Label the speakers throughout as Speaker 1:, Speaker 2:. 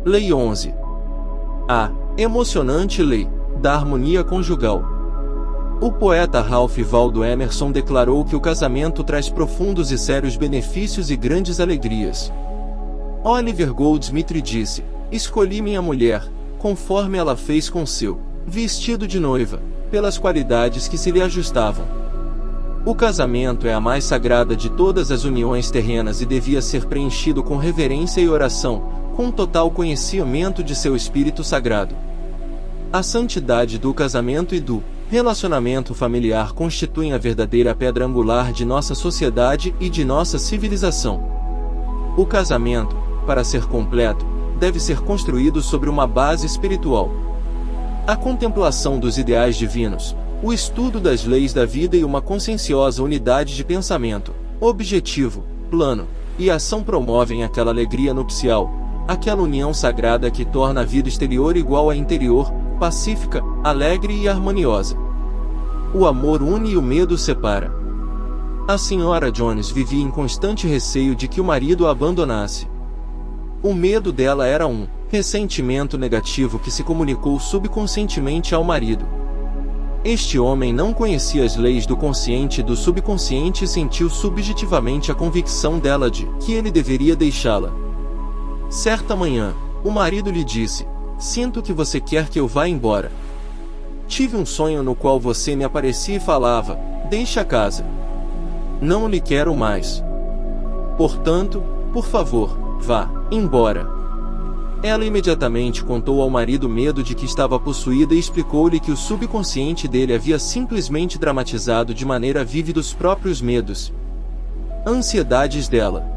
Speaker 1: Lei 11. A emocionante lei da harmonia conjugal. O poeta Ralph Waldo Emerson declarou que o casamento traz profundos e sérios benefícios e grandes alegrias. Oliver Goldsmith disse: escolhi minha mulher, conforme ela fez com seu vestido de noiva, pelas qualidades que se lhe ajustavam. O casamento é a mais sagrada de todas as uniões terrenas e devia ser preenchido com reverência e oração, com total conhecimento de seu espírito sagrado. A santidade do casamento e do relacionamento familiar constituem a verdadeira pedra angular de nossa sociedade e de nossa civilização. O casamento, para ser completo, deve ser construído sobre uma base espiritual. A contemplação dos ideais divinos, o estudo das leis da vida e uma conscienciosa unidade de pensamento, objetivo, plano e ação promovem aquela alegria nupcial, aquela união sagrada que torna a vida exterior igual à interior, pacífica, alegre e harmoniosa. O amor une e o medo separa. A senhora Jones vivia em constante receio de que o marido a abandonasse. O medo dela era um ressentimento negativo que se comunicou subconscientemente ao marido. Este homem não conhecia as leis do consciente e do subconsciente e sentiu subjetivamente a convicção dela de que ele deveria deixá-la. Certa manhã, o marido lhe disse: sinto que você quer que eu vá embora. Tive um sonho no qual você me aparecia e falava: deixe a casa. Não lhe quero mais. Portanto, por favor, vá embora. Ela imediatamente contou ao marido o medo de que estava possuída e explicou-lhe que o subconsciente dele havia simplesmente dramatizado de maneira vívida os próprios medos, ansiedades dela.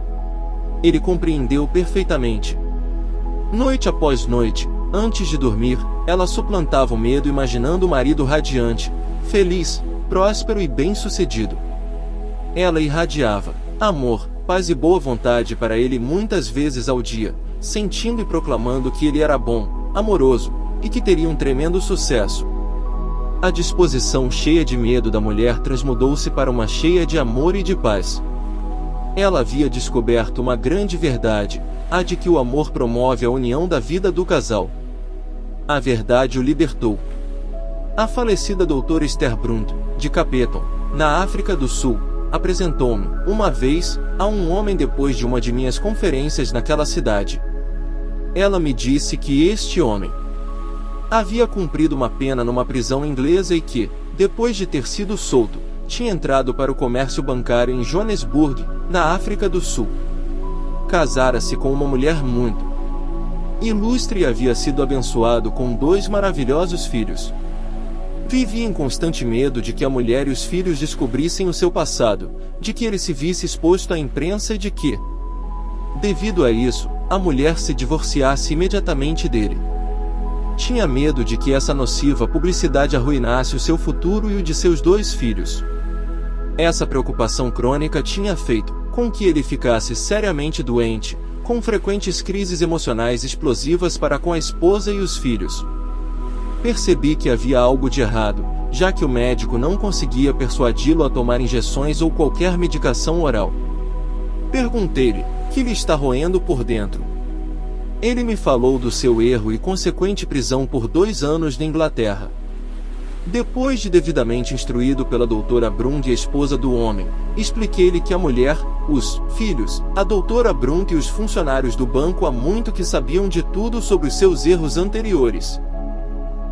Speaker 1: Ele compreendeu perfeitamente. Noite após noite, antes de dormir, ela suplantava o medo imaginando o marido radiante, feliz, próspero e bem-sucedido. Ela irradiava amor, paz e boa vontade para ele muitas vezes ao dia, sentindo e proclamando que ele era bom, amoroso, e que teria um tremendo sucesso. A disposição cheia de medo da mulher transmudou-se para uma cheia de amor e de paz. Ela havia descoberto uma grande verdade, a de que o amor promove a união da vida do casal. A verdade o libertou. A falecida doutora Esther Brunt, de Capeton, na África do Sul, apresentou-me, uma vez, a um homem depois de uma de minhas conferências naquela cidade. Ela me disse que este homem havia cumprido uma pena numa prisão inglesa e que, depois de ter sido solto, tinha entrado para o comércio bancário em Joanesburgo, na África do Sul. Casara-se com uma mulher muito ilustre e havia sido abençoado com 2 maravilhosos filhos. Vivia em constante medo de que a mulher e os filhos descobrissem o seu passado, de que ele se visse exposto à imprensa e de que, devido a isso, a mulher se divorciasse imediatamente dele. Tinha medo de que essa nociva publicidade arruinasse o seu futuro e o de seus 2 filhos. Essa preocupação crônica tinha feito com que ele ficasse seriamente doente, com frequentes crises emocionais explosivas para com a esposa e os filhos. Percebi que havia algo de errado, já que o médico não conseguia persuadi-lo a tomar injeções ou qualquer medicação oral. Perguntei-lhe: que lhe está roendo por dentro? Ele me falou do seu erro e consequente prisão por 2 anos na Inglaterra. Depois de devidamente instruído pela doutora Brunt e a esposa do homem, expliquei-lhe que a mulher, os filhos, a doutora Brunt e os funcionários do banco há muito que sabiam de tudo sobre os seus erros anteriores.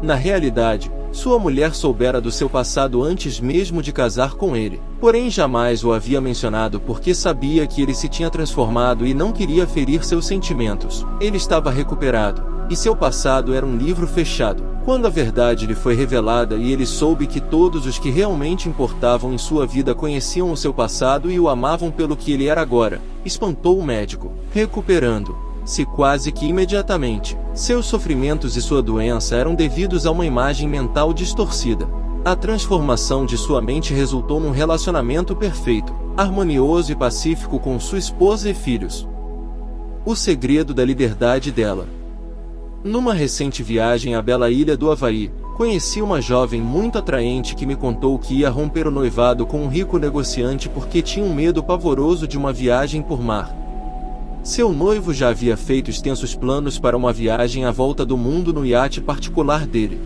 Speaker 1: Na realidade, sua mulher soubera do seu passado antes mesmo de casar com ele, porém jamais o havia mencionado porque sabia que ele se tinha transformado e não queria ferir seus sentimentos. Ele estava recuperado, e seu passado era um livro fechado. Quando a verdade lhe foi revelada e ele soube que todos os que realmente importavam em sua vida conheciam o seu passado e o amavam pelo que ele era agora, espantou o médico, recuperando-se quase que imediatamente. Seus sofrimentos e sua doença eram devidos a uma imagem mental distorcida. A transformação de sua mente resultou num relacionamento perfeito, harmonioso e pacífico com sua esposa e filhos. O segredo da liberdade dela. Numa recente viagem à bela ilha do Havaí, conheci uma jovem muito atraente que me contou que ia romper o noivado com um rico negociante porque tinha um medo pavoroso de uma viagem por mar. Seu noivo já havia feito extensos planos para uma viagem à volta do mundo no iate particular dele.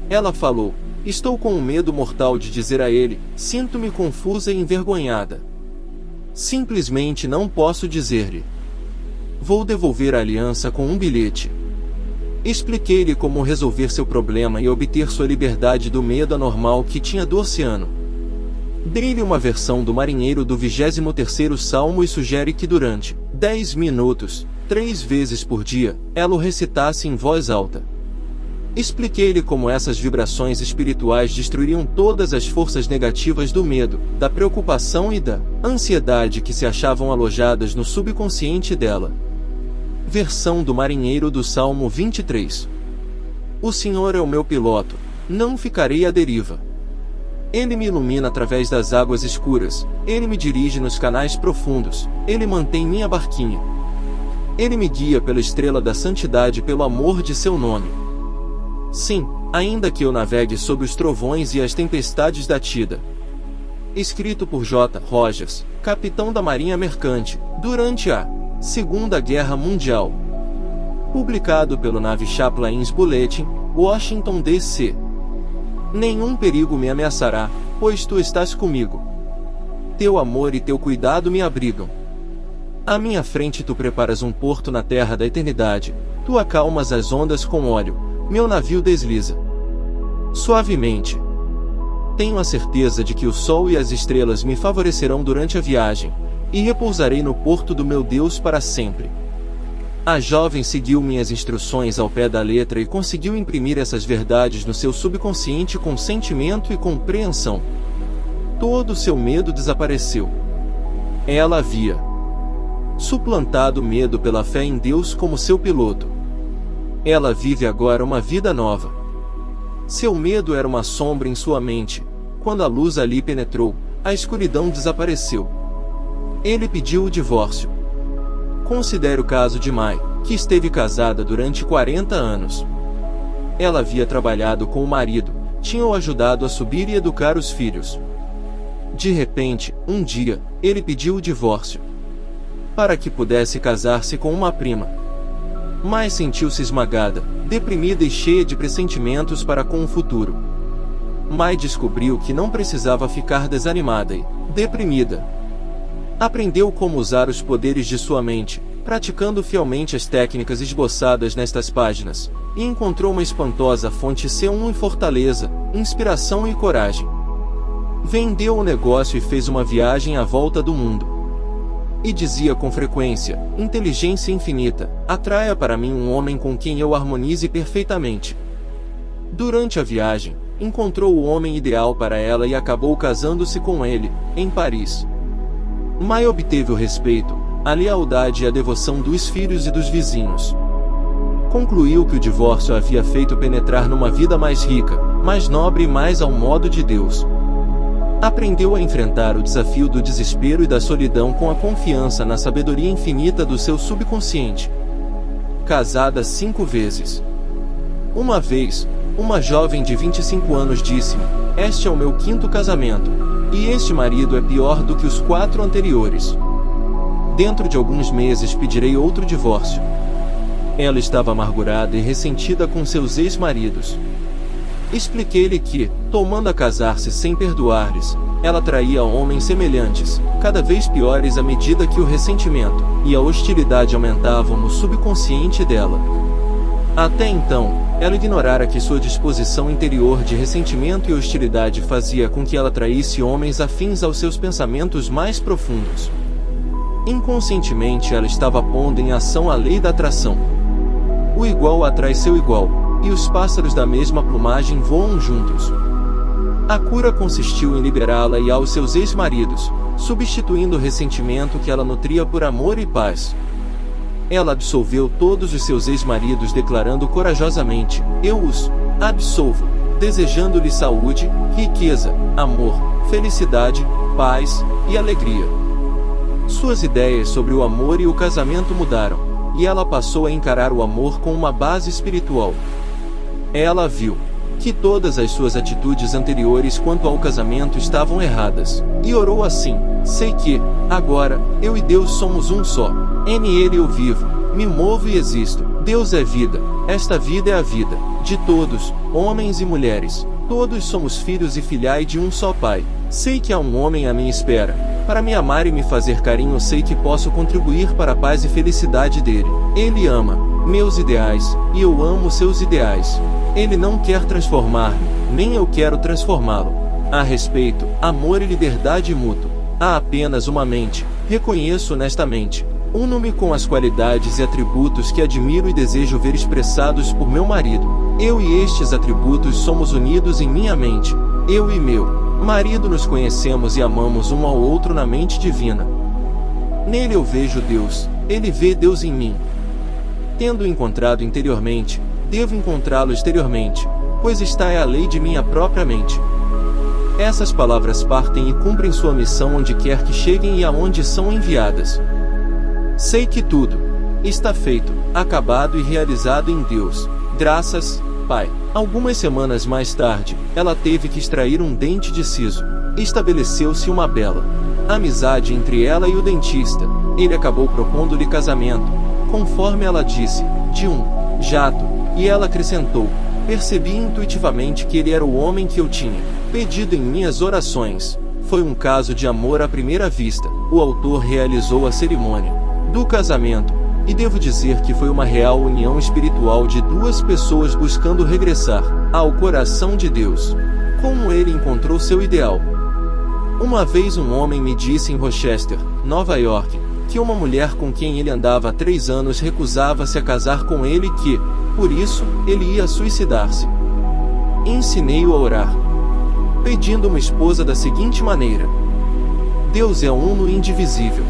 Speaker 1: Ela falou: estou com um medo mortal de dizer a ele, sinto-me confusa e envergonhada. Simplesmente não posso dizer-lhe. Vou devolver a aliança com um bilhete. Expliquei-lhe como resolver seu problema e obter sua liberdade do medo anormal que tinha do oceano. Dei-lhe uma versão do marinheiro do 23º Salmo e sugere que durante 10 minutos, 3 vezes por dia, ela o recitasse em voz alta. Expliquei-lhe como essas vibrações espirituais destruiriam todas as forças negativas do medo, da preocupação e da ansiedade que se achavam alojadas no subconsciente dela. Versão do marinheiro do Salmo 23. O Senhor é o meu piloto, não ficarei à deriva. Ele me ilumina através das águas escuras, ele me dirige nos canais profundos, ele mantém minha barquinha. Ele me guia pela estrela da santidade pelo amor de seu nome. Sim, ainda que eu navegue sob os trovões e as tempestades da Tida. Escrito por J. Rogers, capitão da Marinha Mercante, durante a Segunda Guerra Mundial. Publicado pelo Navy Chaplains Bulletin, Washington, D.C. Nenhum perigo me ameaçará, pois tu estás comigo. Teu amor e teu cuidado me abrigam. À minha frente tu preparas um porto na terra da eternidade, tu acalmas as ondas com óleo, meu navio desliza suavemente. Tenho a certeza de que o sol e as estrelas me favorecerão durante a viagem, e repousarei no porto do meu Deus para sempre. A jovem seguiu minhas instruções ao pé da letra e conseguiu imprimir essas verdades no seu subconsciente com sentimento e compreensão. Todo seu medo desapareceu. Ela havia suplantado o medo pela fé em Deus como seu piloto. Ela vive agora uma vida nova. Seu medo era uma sombra em sua mente. Quando a luz ali penetrou, a escuridão desapareceu. Ele pediu o divórcio. Considere o caso de Mai, que esteve casada durante 40 anos. Ela havia trabalhado com o marido, tinha o ajudado a subir e educar os filhos. De repente, um dia, ele pediu o divórcio para que pudesse casar-se com uma prima. Mai sentiu-se esmagada, deprimida e cheia de pressentimentos para com o futuro. Mai descobriu que não precisava ficar desanimada e deprimida. Aprendeu como usar os poderes de sua mente, praticando fielmente as técnicas esboçadas nestas páginas, e encontrou uma espantosa fonte C1 em fortaleza, inspiração e coragem. Vendeu o negócio e fez uma viagem à volta do mundo. E dizia com frequência: inteligência infinita, atraia para mim um homem com quem eu harmonize perfeitamente. Durante a viagem, encontrou o homem ideal para ela e acabou casando-se com ele, em Paris. Mai obteve o respeito, a lealdade e a devoção dos filhos e dos vizinhos. Concluiu que o divórcio a havia feito penetrar numa vida mais rica, mais nobre e mais ao modo de Deus. Aprendeu a enfrentar o desafio do desespero e da solidão com a confiança na sabedoria infinita do seu subconsciente. Casada 5 vezes. Uma vez, uma jovem de 25 anos disse-me: este é o meu 5º casamento. E este marido é pior do que os 4 anteriores. Dentro de alguns meses pedirei outro divórcio. Ela estava amargurada e ressentida com seus ex-maridos. Expliquei-lhe que, tomando a casar-se sem perdoar-lhes, ela atraía homens semelhantes, cada vez piores à medida que o ressentimento e a hostilidade aumentavam no subconsciente dela. Até então, ela ignorara que sua disposição interior de ressentimento e hostilidade fazia com que ela atraísse homens afins aos seus pensamentos mais profundos. Inconscientemente ela estava pondo em ação a lei da atração. O igual atrai seu igual, e os pássaros da mesma plumagem voam juntos. A cura consistiu em liberá-la e aos seus ex-maridos, substituindo o ressentimento que ela nutria por amor e paz. Ela absolveu todos os seus ex-maridos declarando corajosamente: eu os absolvo, desejando-lhes saúde, riqueza, amor, felicidade, paz e alegria. Suas ideias sobre o amor e o casamento mudaram, e ela passou a encarar o amor com uma base espiritual. Ela viu que todas as suas atitudes anteriores quanto ao casamento estavam erradas, e orou assim: sei que, agora, eu e Deus somos um só. Nele eu vivo, me movo e existo. Deus é vida, esta vida é a vida, de todos, homens e mulheres. Todos somos filhos e filhai de um só Pai. Sei que há um homem à minha espera, para me amar e me fazer carinho. Sei que posso contribuir para a paz e felicidade dele. Ele ama meus ideais, e eu amo seus ideais. Ele não quer transformar-me, nem eu quero transformá-lo. Há respeito, amor e liberdade mútua. Há apenas uma mente, reconheço honestamente. Uno-me com as qualidades e atributos que admiro e desejo ver expressados por meu marido. Eu e estes atributos somos unidos em minha mente. Eu e meu marido nos conhecemos e amamos um ao outro na mente divina. Nele eu vejo Deus, ele vê Deus em mim. Tendo encontrado interiormente, devo encontrá-lo exteriormente, pois esta é a lei de minha própria mente. Essas palavras partem e cumprem sua missão onde quer que cheguem e aonde são enviadas. Sei que tudo está feito, acabado e realizado em Deus. Graças, Pai. Algumas semanas mais tarde, ela teve que extrair um dente de siso. Estabeleceu-se uma bela amizade entre ela e o dentista. Ele acabou propondo-lhe casamento, conforme ela disse, de um jato, e ela acrescentou: percebi intuitivamente que ele era o homem que eu tinha pedido em minhas orações. Foi um caso de amor à primeira vista. O autor realizou a cerimônia do casamento, e devo dizer que foi uma real união espiritual de duas pessoas buscando regressar ao coração de Deus. Como ele encontrou seu ideal. Uma vez um homem me disse em Rochester, Nova York, que uma mulher com quem ele andava há 3 anos recusava-se a casar com ele e que, por isso, ele ia suicidar-se. Ensinei-o a orar, pedindo uma esposa da seguinte maneira: Deus é uno e indivisível.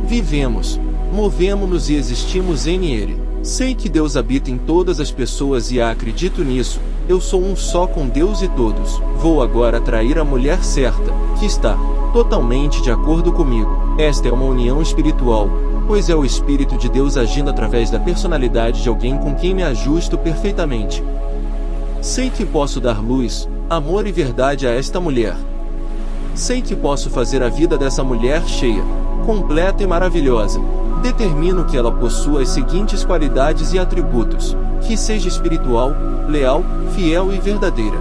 Speaker 1: Vivemos, movemo-nos e existimos em Ele. Sei que Deus habita em todas as pessoas e acredito nisso. Eu sou um só com Deus e todos. Vou agora atrair a mulher certa, que está totalmente de acordo comigo. Esta é uma união espiritual, pois é o Espírito de Deus agindo através da personalidade de alguém com quem me ajusto perfeitamente. Sei que posso dar luz, amor e verdade a esta mulher. Sei que posso fazer a vida dessa mulher cheia, completa e maravilhosa. Determino que ela possua as seguintes qualidades e atributos: que seja espiritual, leal, fiel e verdadeira.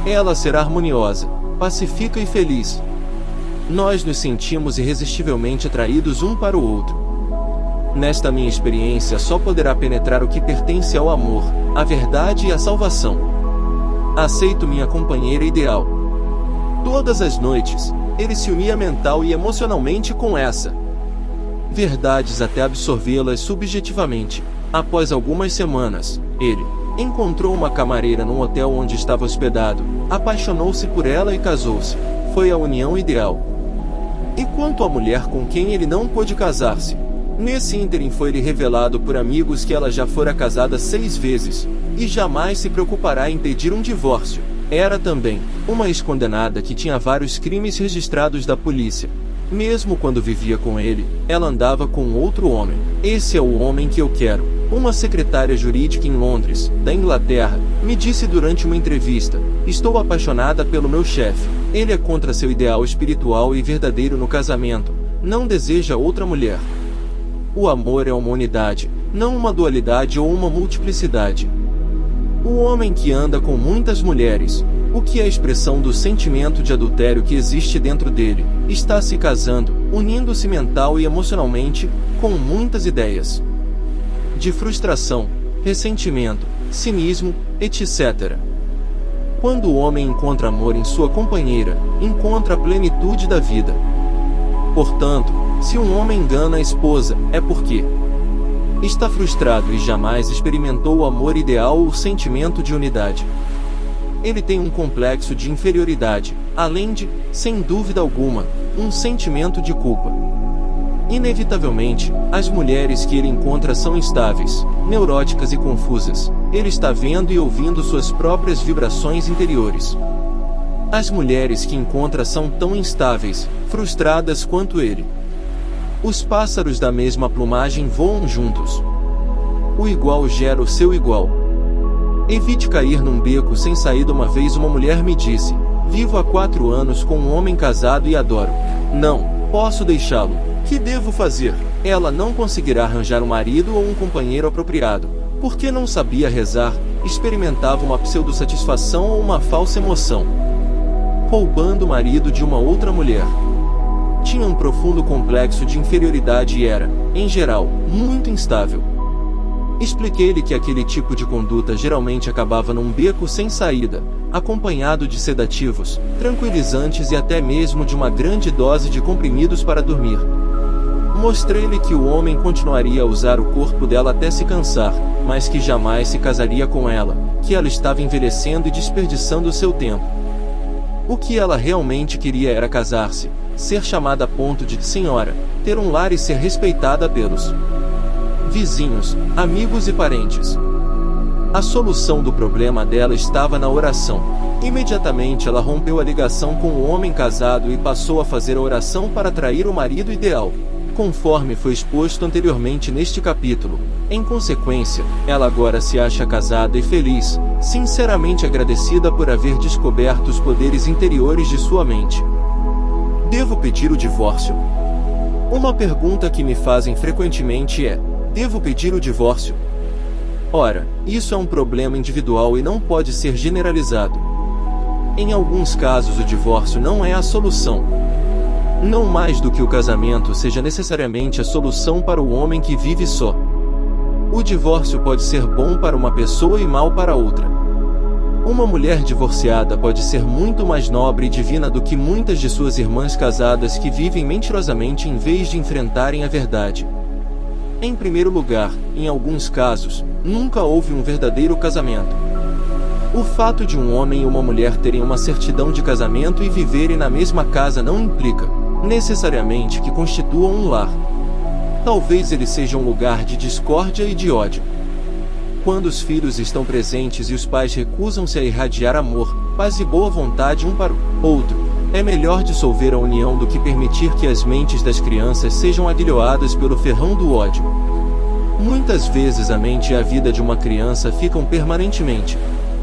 Speaker 1: Ela será harmoniosa, pacífica e feliz. Nós nos sentimos irresistivelmente atraídos um para o outro. Nesta minha experiência só poderá penetrar o que pertence ao amor, à verdade e à salvação. Aceito minha companheira ideal. Todas as noites, ele se unia mental e emocionalmente com essa verdades até absorvê-las subjetivamente. Após algumas semanas, ele encontrou uma camareira num hotel onde estava hospedado, apaixonou-se por ela e casou-se. Foi a união ideal. E quanto à mulher com quem ele não pôde casar-se, nesse ínterim foi-lhe revelado por amigos que ela já fora casada 6 vezes, e jamais se preocupará em pedir um divórcio. Era também uma ex-condenada que tinha vários crimes registrados da polícia. Mesmo quando vivia com ele, ela andava com outro homem. Esse é o homem que eu quero. Uma secretária jurídica em Londres, da Inglaterra, me disse durante uma entrevista: estou apaixonada pelo meu chefe. Ele é contra seu ideal espiritual e verdadeiro no casamento. Não deseja outra mulher. O amor é uma unidade, não uma dualidade ou uma multiplicidade. O homem que anda com muitas mulheres, o que é a expressão do sentimento de adultério que existe dentro dele, está se casando, unindo-se mental e emocionalmente, com muitas ideias de frustração, ressentimento, cinismo, etc. Quando o homem encontra amor em sua companheira, encontra a plenitude da vida. Portanto, se um homem engana a esposa, é porque está frustrado e jamais experimentou o amor ideal ou o sentimento de unidade. Ele tem um complexo de inferioridade, além de, sem dúvida alguma, um sentimento de culpa. Inevitavelmente, as mulheres que ele encontra são instáveis, neuróticas e confusas. Ele está vendo e ouvindo suas próprias vibrações interiores. As mulheres que encontra são tão instáveis, frustradas quanto ele. Os pássaros da mesma plumagem voam juntos. O igual gera o seu igual. Evite cair num beco sem saída. Uma vez uma mulher me disse: vivo há 4 anos com um homem casado e adoro. Não posso deixá-lo. Que devo fazer? Ela não conseguirá arranjar um marido ou um companheiro apropriado, porque não sabia rezar, experimentava uma pseudo-satisfação ou uma falsa emoção, roubando o marido de uma outra mulher. Tinha um profundo complexo de inferioridade e era, em geral, muito instável. Expliquei-lhe que aquele tipo de conduta geralmente acabava num beco sem saída, acompanhado de sedativos, tranquilizantes e até mesmo de uma grande dose de comprimidos para dormir. Mostrei-lhe que o homem continuaria a usar o corpo dela até se cansar, mas que jamais se casaria com ela, que ela estava envelhecendo e desperdiçando seu tempo. O que ela realmente queria era casar-se, ser chamada a ponto de senhora, ter um lar e ser respeitada pelos vizinhos, amigos e parentes. A solução do problema dela estava na oração. Imediatamente ela rompeu a ligação com o homem casado e passou a fazer a oração para atrair o marido ideal, conforme foi exposto anteriormente neste capítulo. Em consequência, ela agora se acha casada e feliz, sinceramente agradecida por haver descoberto os poderes interiores de sua mente. Devo pedir o divórcio? Uma pergunta que me fazem frequentemente é: devo pedir o divórcio? Ora, isso é um problema individual e não pode ser generalizado. Em alguns casos o divórcio não é a solução. Não mais do que o casamento seja necessariamente a solução para o homem que vive só. O divórcio pode ser bom para uma pessoa e mal para outra. Uma mulher divorciada pode ser muito mais nobre e divina do que muitas de suas irmãs casadas que vivem mentirosamente em vez de enfrentarem a verdade. Em primeiro lugar, em alguns casos, nunca houve um verdadeiro casamento. O fato de um homem e uma mulher terem uma certidão de casamento e viverem na mesma casa não implica, necessariamente, que constituam um lar. Talvez ele seja um lugar de discórdia e de ódio. Quando os filhos estão presentes e os pais recusam-se a irradiar amor, paz e boa vontade um para o outro, é melhor dissolver a união do que permitir que as mentes das crianças sejam aguilhoadas pelo ferrão do ódio. Muitas vezes a mente e a vida de uma criança ficam permanentemente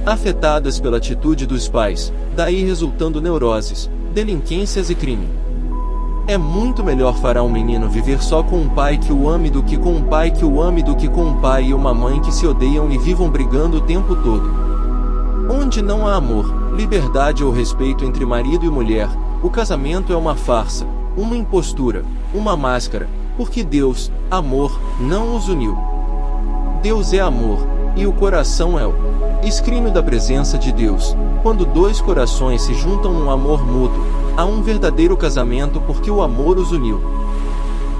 Speaker 1: afetadas pela atitude dos pais, daí resultando neuroses, delinquências e crime. É muito melhor fará um menino viver só com um pai que o ame do que com um pai que o ame do que com um pai e uma mãe que se odeiam e vivam brigando o tempo todo. Onde não há amor, liberdade ou respeito entre marido e mulher, o casamento é uma farsa, uma impostura, uma máscara, porque Deus, amor, não os uniu. Deus é amor, e o coração é o escrínio da presença de Deus. Quando dois corações se juntam num amor mútuo, há um verdadeiro casamento porque o amor os uniu.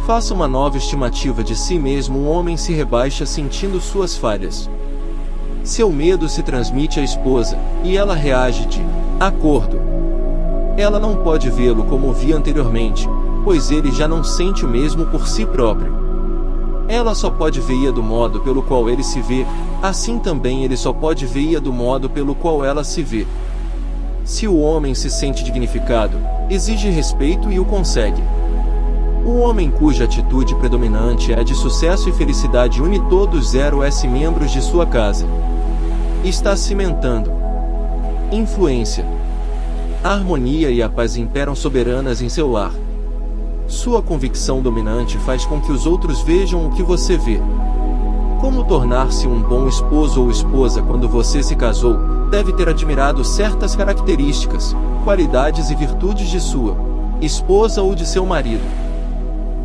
Speaker 1: Faça uma nova estimativa de si mesmo. Um homem se rebaixa sentindo suas falhas. Seu medo se transmite à esposa, e ela reage de acordo. Ela não pode vê-lo como via anteriormente, pois ele já não sente o mesmo por si próprio. Ela só pode ver-a do modo pelo qual ele se vê, assim também ele só pode ver-a do modo pelo qual ela se vê. Se o homem se sente dignificado, exige respeito e o consegue. O homem cuja atitude predominante é a de sucesso e felicidade une todos os membros de sua casa. Está cimentando influência. A harmonia e a paz imperam soberanas em seu lar. Sua convicção dominante faz com que os outros vejam o que você vê. Como tornar-se um bom esposo ou esposa? Quando você se casou, deve ter admirado certas características, qualidades e virtudes de sua esposa ou de seu marido.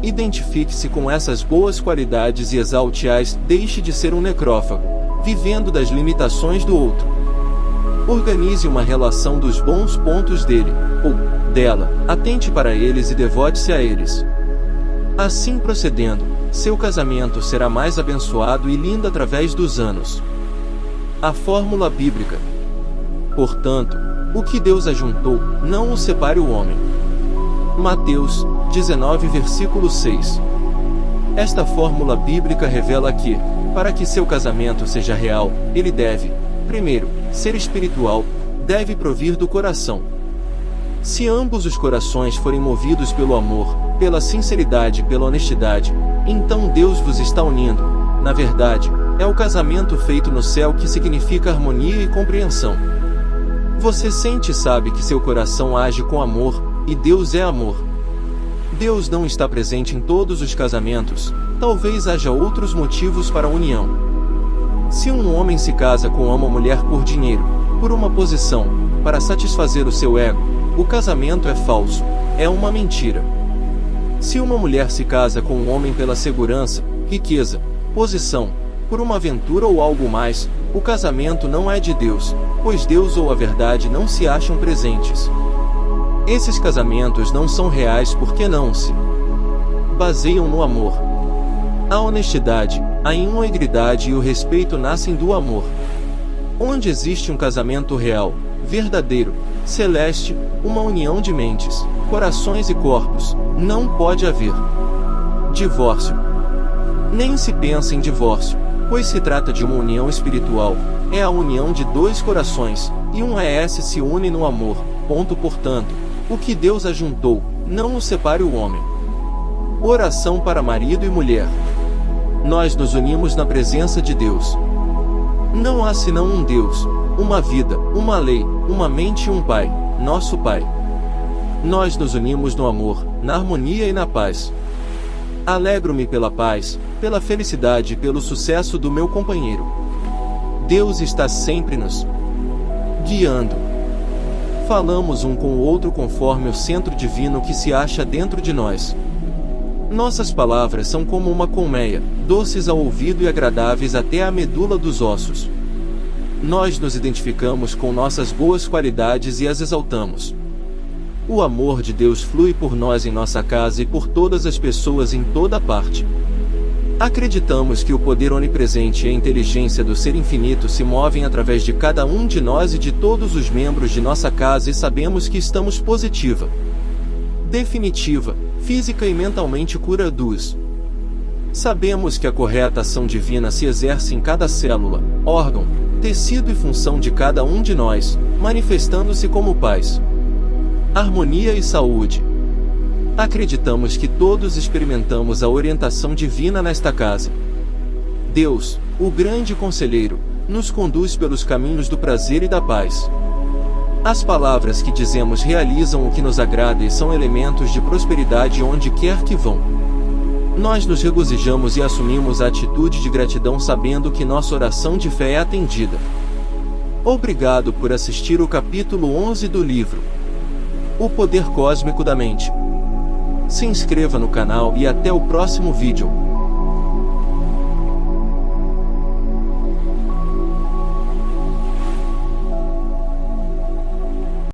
Speaker 1: Identifique-se com essas boas qualidades e exalte-as. Deixe de ser um necrófago, vivendo das limitações do outro. Organize uma relação dos bons pontos dele, ou dela, atente para eles e devote-se a eles. Assim procedendo, seu casamento será mais abençoado e lindo através dos anos. A fórmula bíblica. Portanto, o que Deus ajuntou, não o separe o homem. Mateus 19, versículo 6. Esta fórmula bíblica revela que, para que seu casamento seja real, ele deve, primeiro, ser espiritual, deve provir do coração. Se ambos os corações forem movidos pelo amor, pela sinceridade e pela honestidade, então Deus vos está unindo, na verdade, É o casamento feito no céu que significa harmonia e compreensão. Você sente e sabe que seu coração age com amor, e Deus é amor. Deus não está presente em todos os casamentos, talvez haja outros motivos para a união. Se um homem se casa com uma mulher por dinheiro, por uma posição, para satisfazer o seu ego, o casamento é falso, é uma mentira. Se uma mulher se casa com um homem pela segurança, riqueza, posição, por uma aventura ou algo mais, o casamento não é de Deus, pois Deus ou a verdade não se acham presentes. Esses casamentos não são reais porque não se baseiam no amor. A honestidade, a integridade e o respeito nascem do amor. Onde existe um casamento real, verdadeiro, celeste, uma união de mentes, corações e corpos, não pode haver divórcio. Nem se pensa em divórcio, pois se trata de uma união espiritual, é a união de dois corações, e um se une no amor. Portanto, o que Deus ajuntou, não o separe o homem. Oração para marido e mulher. Nós nos unimos na presença de Deus. Não há senão um Deus, uma vida, uma lei, uma mente e um Pai, nosso Pai. Nós nos unimos no amor, na harmonia e na paz. Alegro-me pela paz, pela felicidade e pelo sucesso do meu companheiro. Deus está sempre nos guiando. Falamos um com o outro conforme o centro divino que se acha dentro de nós. Nossas palavras são como uma colmeia, doces ao ouvido e agradáveis até à medula dos ossos. Nós nos identificamos com nossas boas qualidades e as exaltamos. O amor de Deus flui por nós em nossa casa e por todas as pessoas em toda parte. Acreditamos que o poder onipresente e a inteligência do Ser Infinito se movem através de cada um de nós e de todos os membros de nossa casa e sabemos que estamos positiva, definitiva, física e mentalmente curados. Sabemos que a correta ação divina se exerce em cada célula, órgão, tecido e função de cada um de nós, manifestando-se como paz, harmonia e saúde. Acreditamos que todos experimentamos a orientação divina nesta casa. Deus, o grande conselheiro, nos conduz pelos caminhos do prazer e da paz. As palavras que dizemos realizam o que nos agrada e são elementos de prosperidade onde quer que vão. Nós nos regozijamos e assumimos a atitude de gratidão sabendo que nossa oração de fé é atendida. Obrigado por assistir o capítulo 11 do livro O Poder Cósmico da Mente. Se inscreva no canal e até o próximo vídeo.